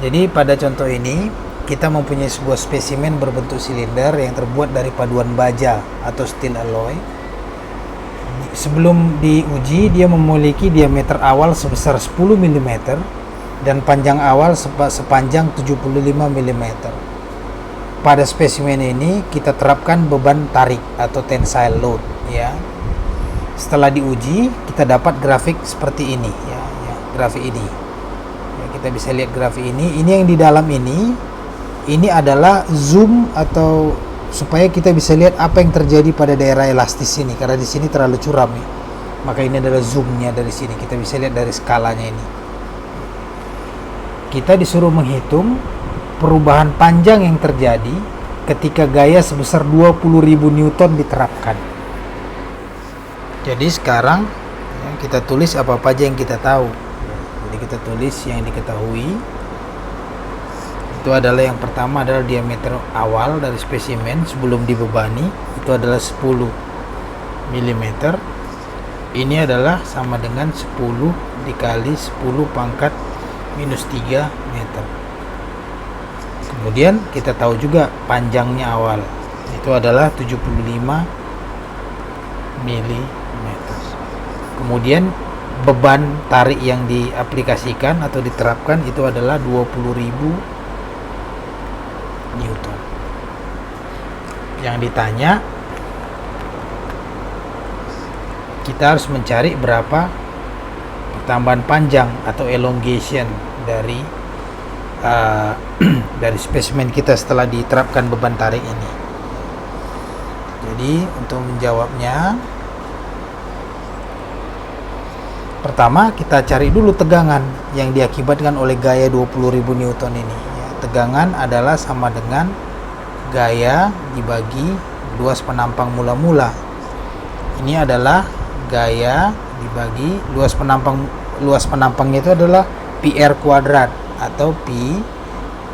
Jadi pada contoh ini kita mempunyai sebuah spesimen berbentuk silinder yang terbuat dari paduan baja atau steel alloy. Sebelum diuji, dia memiliki diameter awal sebesar 10 mm dan panjang awal sepanjang 75 mm. Pada spesimen ini kita terapkan beban tarik atau tensile load ya. Setelah diuji, kita dapat grafik seperti ini ya, grafik ini. Ya, kita bisa lihat grafik ini. Ini yang di dalam ini adalah zoom atau supaya kita bisa lihat apa yang terjadi pada daerah elastis ini, karena di sini terlalu curam ya. Maka ini adalah zoomnya dari sini. Kita bisa lihat dari skalanya ini. Kita disuruh menghitung perubahan panjang yang terjadi ketika gaya sebesar 20.000 Newton diterapkan. Jadi sekarang ya, kita tulis apa-apa aja yang kita tahu. Jadi kita tulis yang diketahui. Itu adalah yang pertama adalah diameter awal dari spesimen sebelum dibebani, itu adalah 10 mm. Ini adalah sama dengan 10 dikali 10 pangkat minus 3 meter. Kemudian kita tahu juga panjangnya awal, itu adalah 75 mm. Kemudian beban tarik yang diaplikasikan atau diterapkan itu adalah 20.000 Newton. Yang ditanya, kita harus mencari berapa pertambahan panjang atau elongation dari dari spesimen kita setelah diterapkan beban tarik ini. Jadi untuk menjawabnya, pertama kita cari dulu tegangan yang diakibatkan oleh gaya 20.000 Newton ini. Tegangan adalah sama dengan gaya dibagi luas penampang mula-mula. Ini adalah gaya dibagi luas penampangnya itu adalah PR kuadrat, atau Pi.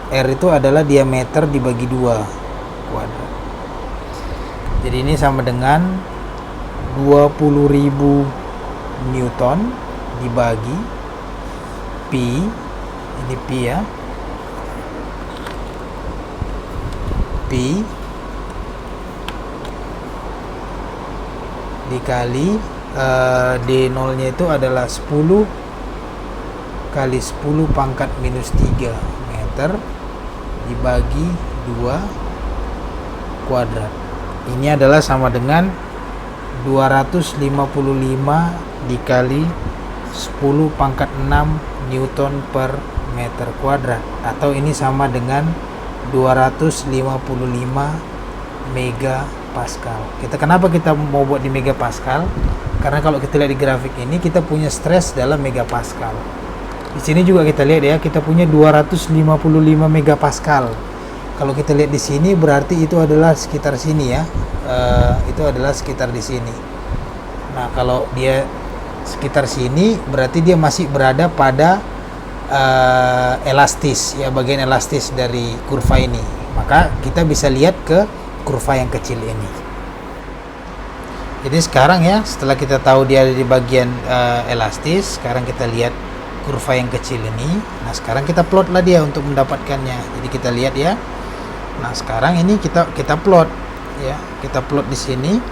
R itu adalah diameter dibagi 2 kuadrat. Jadi ini sama dengan 20.000 Newton dibagi Pi, ini Pi ya, Pi dikali D0 nya itu adalah 10 kali 10 pangkat minus 3 meter dibagi 2 kuadrat. Ini adalah sama dengan 255 dikali 10 pangkat 6 Newton per meter kuadrat, atau ini sama dengan 255 megapascal. Kenapa kita mau buat di megapascal? Karena kalau kita lihat di grafik ini, kita punya stres dalam megapascal. Di sini juga kita lihat ya, kita punya 255 megapascal. Kalau kita lihat di sini, berarti itu adalah sekitar sini ya. Itu adalah sekitar di sini. Nah, kalau dia sekitar sini, berarti dia masih berada pada elastis ya, bagian elastis dari kurva ini. Maka kita bisa lihat ke kurva yang kecil ini. Jadi sekarang ya, setelah kita tahu dia ada di bagian elastis, sekarang kita lihat kurva yang kecil ini. Nah, sekarang kita plot lah dia untuk mendapatkannya. Jadi kita lihat ya. Nah, sekarang ini kita plot ya. Kita plot di sini.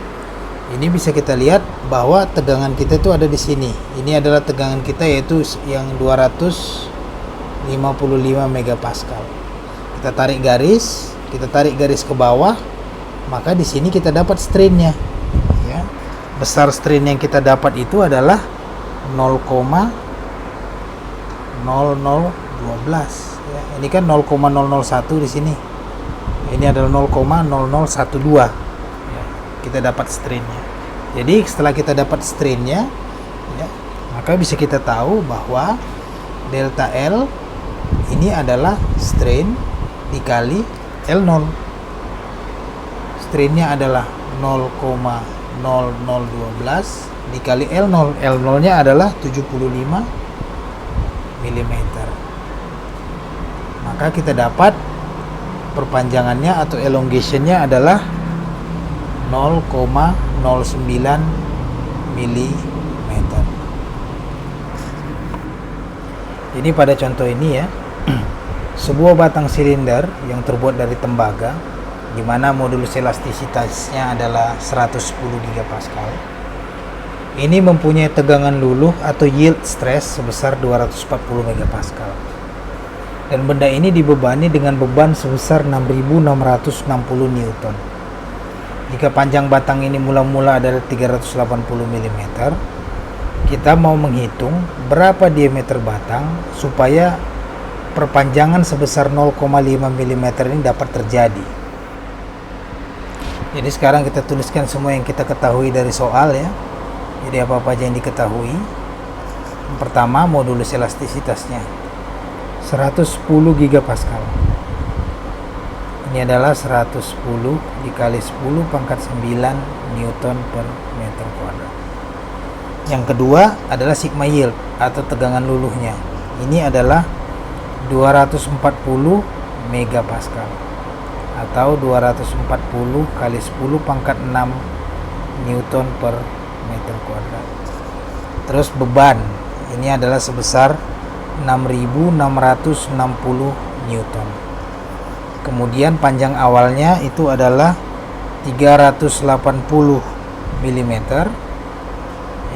Ini bisa kita lihat bahwa tegangan kita itu ada di sini. Ini adalah tegangan kita, yaitu yang 255 megapascal. Kita tarik garis ke bawah, maka di sini kita dapat strainnya. Ya. Besar strain yang kita dapat itu adalah 0,0012. Ya. Ini kan 0,001 di sini. Ini adalah 0,0012. Kita dapat strainnya. Jadi setelah kita dapat strainnya ya, maka bisa kita tahu bahwa delta L ini adalah strain dikali L0. Strainnya adalah 0,0012 dikali L0. L0 nya adalah 75 mm. Maka kita dapat perpanjangannya atau elongationnya adalah 0,09 mm. Ini pada contoh ini ya, sebuah batang silinder yang terbuat dari tembaga, di mana modulus elastisitasnya adalah 110 gigapascal. Ini mempunyai tegangan luluh atau yield stress sebesar 240 megapascal. Dan benda ini dibebani dengan beban sebesar 6.660 Newton. Jika panjang batang ini mula-mula adalah 380 mm, kita mau menghitung berapa diameter batang supaya perpanjangan sebesar 0,5 mm ini dapat terjadi. Jadi sekarang kita tuliskan semua yang kita ketahui dari soal ya. Jadi apa-apa aja yang diketahui. Yang pertama, modulus elastisitasnya 110 gigapascal. Ini adalah 110 dikali 10 pangkat 9 Newton per meter kuadrat. Yang kedua adalah sigma yield atau tegangan luluhnya. Ini adalah 240 megapascal atau 240 kali 10 pangkat 6 Newton per meter kuadrat. Terus beban ini adalah sebesar 6.660 Newton. Kemudian panjang awalnya itu adalah 380 mm.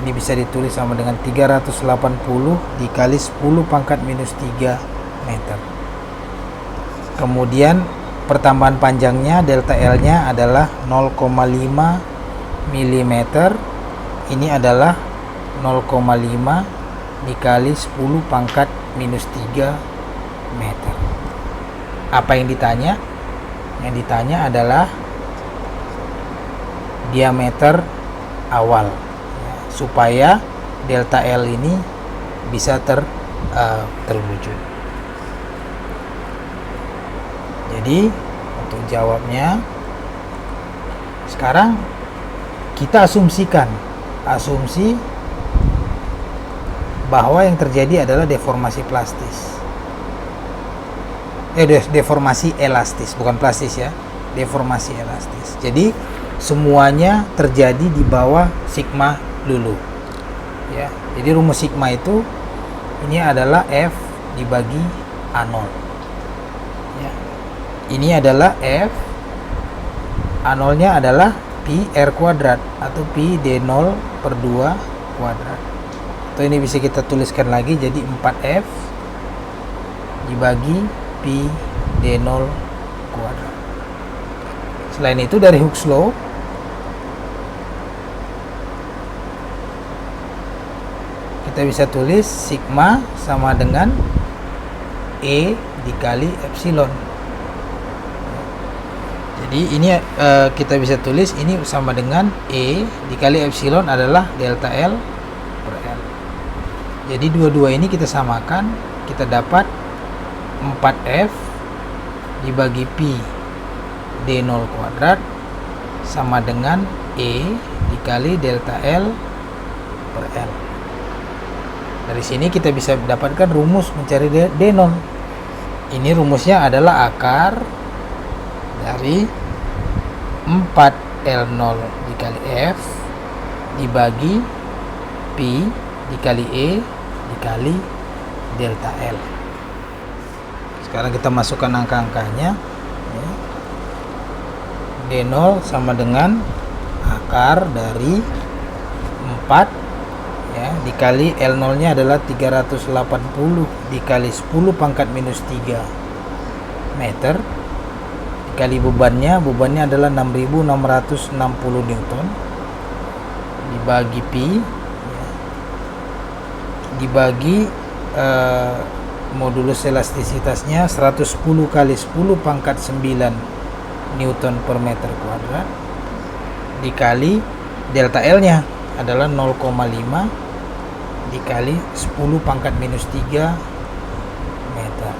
Ini bisa ditulis sama dengan 380 dikali 10 pangkat minus 3 meter. Kemudian pertambahan panjangnya delta L nya adalah 0,5 mm. Ini adalah 0,5 dikali 10 pangkat minus 3 meter. Apa yang ditanya? Yang ditanya adalah diameter awal ya, supaya delta L ini bisa terwujud. Jadi untuk jawabnya sekarang kita asumsi bahwa yang terjadi adalah deformasi plastis. Deformasi elastis, bukan plastis ya. Deformasi elastis. Jadi semuanya terjadi di bawah sigma luluh. Ya. Jadi rumus sigma itu ini adalah F dibagi A0. Ya. Ini adalah F, A0-nya adalah Pi R kuadrat atau Pi D0 per 2 kuadrat. Atau ini bisa kita tuliskan lagi jadi 4F dibagi Pi D0 kuadrat. Selain itu dari Hooke's Law kita bisa tulis sigma sama dengan E dikali epsilon. Jadi ini kita bisa tulis ini sama dengan E dikali epsilon adalah delta L per L. Jadi dua-dua ini kita samakan, kita dapat 4F dibagi Pi D0 kuadrat sama dengan E dikali delta L per L. Dari sini kita bisa dapatkan rumus mencari D0. Ini rumusnya adalah akar dari 4L0 dikali F dibagi Pi dikali E dikali delta L. Sekarang kita masukkan angka-angkanya. D0 sama dengan akar dari 4 ya, dikali L0 nya adalah 380 dikali 10 pangkat minus 3 meter dikali bebannya adalah 6.660 Newton dibagi Pi ya, dibagi modulus elastisitasnya 110 kali 10 pangkat 9 Newton per meter kuadrat dikali delta L nya adalah 0,5 dikali 10 pangkat minus 3 meter.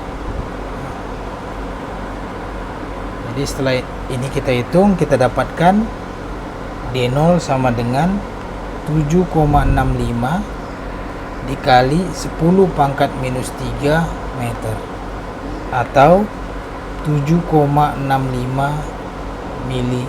Jadi setelah ini kita hitung, kita dapatkan D0 sama dengan 7,65 dikali 10 pangkat minus 3 meter atau 7,65 mili